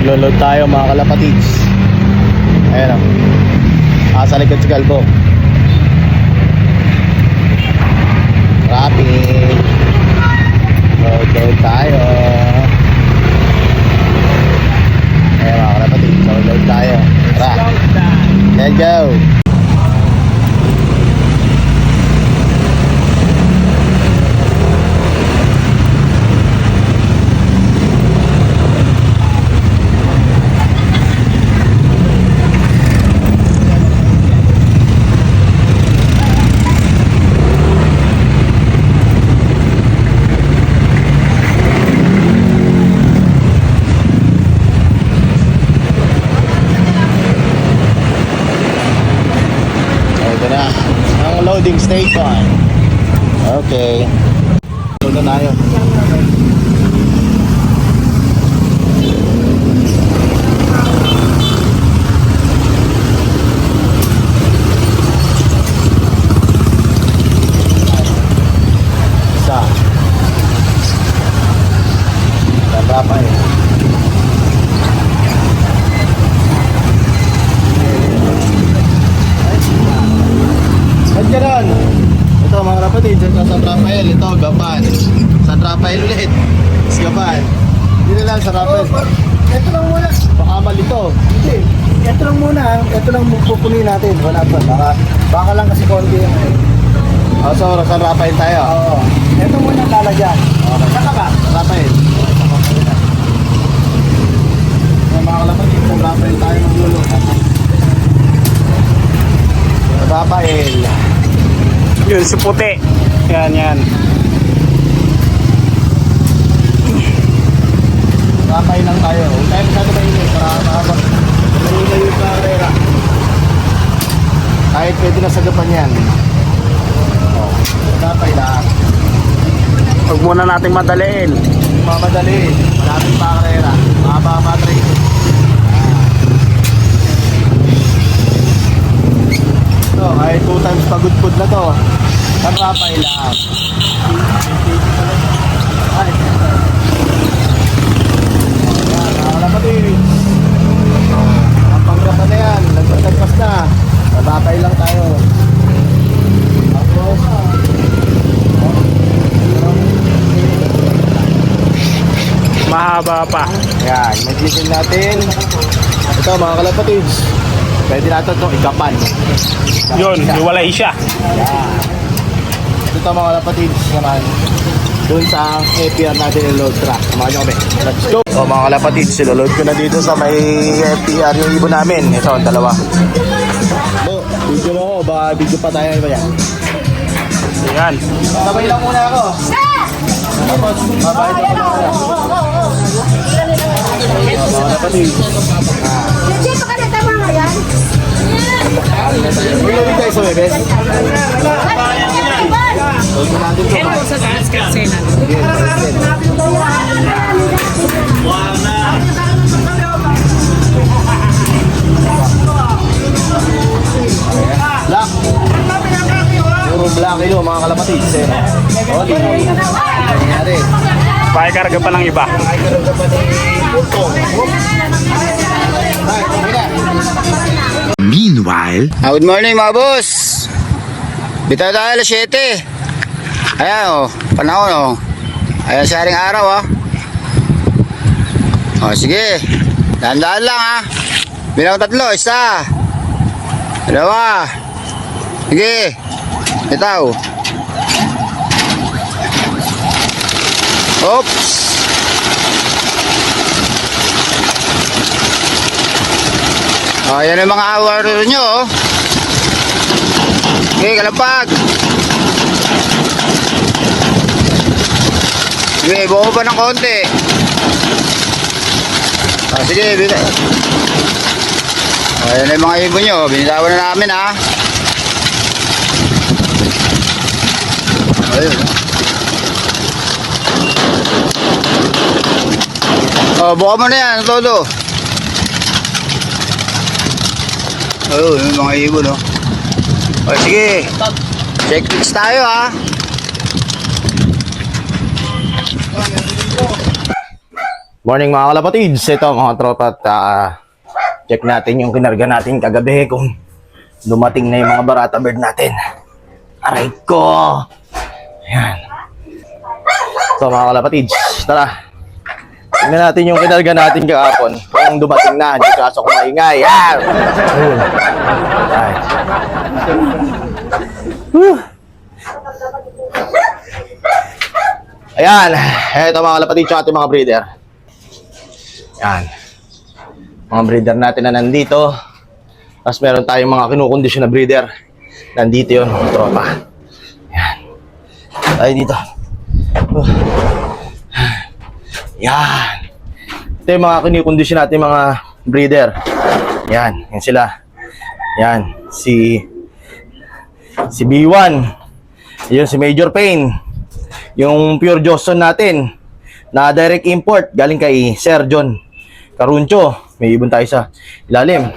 Maglo-load tayo mga kalapatids. Ayan o. Sa likod si Galbo. Traffic. Load tayo. Ayan mga kalapatids. Load tayo. Tara. Let's go. Loading station. Okay. Load na tayo. Isa. Tanda pa eh. Ba't gano'n? Ito mga kapatid, sa San Rafael, ito Gapan. San Rafael ulit. Gapan. Hindi na lang San Rafael. Ito lang muna. Baka malito. Hindi. Ito lang muna. Ito lang pupunin natin. Wala pa. Baka lang kasi konti yung So San Rafael tayo. Oo. Ito muna lalagyan. Okay. Saka ba? San Rafael. Mga kapatid, San Rafael tayo maglulo. San Rafael. Yun, si puti. Yan. Rafael lang tayo. Huwag tayo masyado mainit para malinaw yung karera. Kahit pwede na sagapan yan. Rafael lang. Huwag muna nating madaliin. Mamadali. Malapit pa karera. Mahaba train. So, ay 2 times pagudpod na to. San Rafael lang. Ay. Ayan, nakalapatid. Ang panggapan na yan. Nagpasagpas na. San Rafael lang tayo. Tapos, Mahaba pa. ayan, mag-gitin natin. Ito mga kalapatids. Pwede natin itong ikapan. Yun, iwalay siya. Ayan. Ito mga kalapatids naman. Doon sa FPR natin yung load truck. Samahan nyo kami. Let's go! So mga kalapatids, siloload ko na dito sa may FPR yung ibon namin. Ito, ang dalawa. Bo, video mo ako. Baka video pa tayo iba yan. Yan. Sabay lang muna ako. Tapos, babay na ako. Mga kalapatids. Dito ka na tama nga yan. Ulo tayo sa bebes. Load ko natin ito. Hello sa taas kasi na. Black. Puro black ilo mga kalapatids. Oli. Nangyari. Pakikarga pa ng iba. Meanwhile, Good morning mga boss. Bitaw tayo alas 7. Ayan o, panahon o. Ayan sa haring araw o. O sige, dahan-dahan lang ha. Bilang 3, 1, 2. Sige, bitaw. Oops. Ayan ang mga hour nyo oh. Okay, kalapag. Sige, buo pa ng konti. Sige, ayan ang mga ibon nyo. Binitawan na namin ha. Ayun. Buka mo na yan, todo. Ayun, yung mga ibon oh. Sige. Checklist tayo ha. Morning mga kalapatids. Ito mga tropa at check natin yung kinarga natin kagabi kung dumating na yung mga barata bird natin. Aray ko! Ayan. So mga kalapatids, tara. Tingnan natin yung kinarga natin kahapon. Kung dumating na, hindi kaso kumaingay. Ayan! Ayan. Whew. Ayan. Ito mga kalapatids yung ating mga breeder. Ayan. Mga breeder natin na nandito. Tapos meron tayong mga kinukondisyon na breeder. Nandito yun, mga tropa. Ayan. Tayo dito. Ayan. Ito yung mga kinukondisyon natin mga breeder. Ayan. Yan sila. Ayan. Si B1. Yun si Major Pain. Yung pure Joston natin na direct import galing kay Sir John Caruncho. May ibon tayo sa ilalim.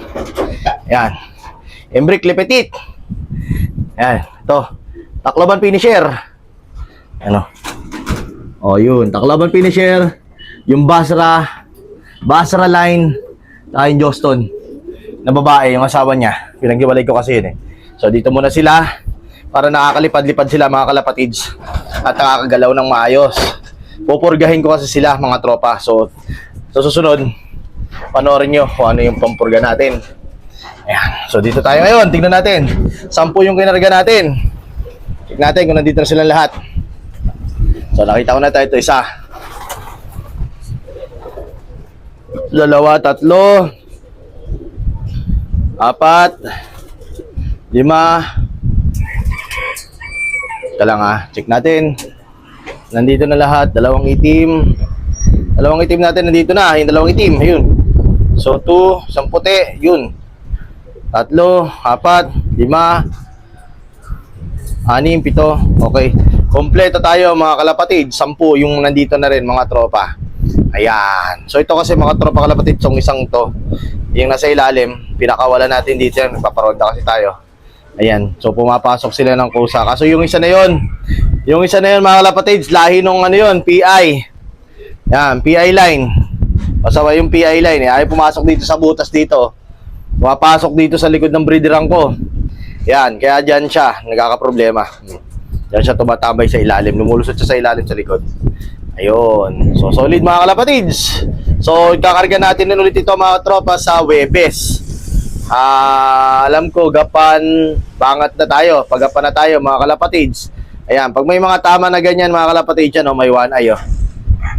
Ayan. Embrick Lepetit. Ayan. Ito. Tacloban Finisher. Ano? O yun. Tacloban Finisher. Yung Basra line. Yung Joston. Na babae. Yung asawa niya. Pinaghiwalay ko kasi yun eh. So dito muna sila. Para nakakalipad-lipad sila mga kalapatids. At nakakagalaw ng maayos. Pupurgahin ko kasi sila mga tropa. So sa susunod, panoorin nyo kung ano yung pampurga natin. Ayan. So dito tayo ngayon. Tingnan natin. 10 yung kinarga natin. Check natin kung nandito na silang lahat. So nakita ko na tayo. Ito isa. 2, 3, 4. 5. Ito lang check natin. Nandito na lahat, 2 itim. 2 itim natin nandito na, yung 2 itim, ayun. So 2, isang puti, yun. 3, 4, 5, 6, 7. Okay. Kompleto tayo mga kalapatid. 10 yung nandito na rin mga tropa. Ayan. So ito kasi mga tropa kalapatid, yung isang to, yung nasa ilalim, pinakawala natin dito yan. Nagpaparonda kasi tayo. Ayan. So pumapasok sila ng kusa. Kaso yung isa na yon mga kalapatids, lahi nung ano yun, PI. Yan, PI line. Pasawa yung PI line eh. Ayaw pumasok dito sa butas dito. Pumapasok dito sa likod ng breederang ko. Yan, kaya dyan siya nagkakaproblema. Dyan siya tumatambay sa ilalim. Lumulusot siya sa ilalim sa likod. Ayun. So solid mga kalapatids. So ikakarga natin ulit ito mga tropa sa Webes. Alam ko gapan bangat na tayo. Pagapan na tayo mga kalapatids. Ayan, pag may mga tama na ganyan mga kalapatids yan, may 1 eye.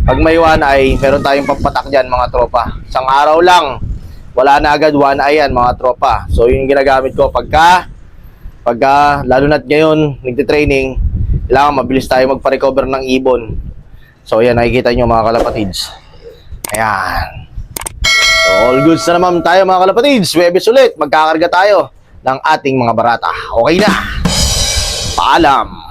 Pag may 1 eye, meron tayong pampatak dyan mga tropa. Isang araw lang, wala na agad 1 eye yan mga tropa. So yung ginagamit ko pagka lalo na't ngayon nagte-training, kailangan mabilis tayo magpa-recover ng ibon. So yan, nakikita nyo mga kalapatids. Ayan. So all goods na naman tayo mga kalapatids. Webes ulit, magkakarga tayo ng ating mga barata. Okay na. Paalam.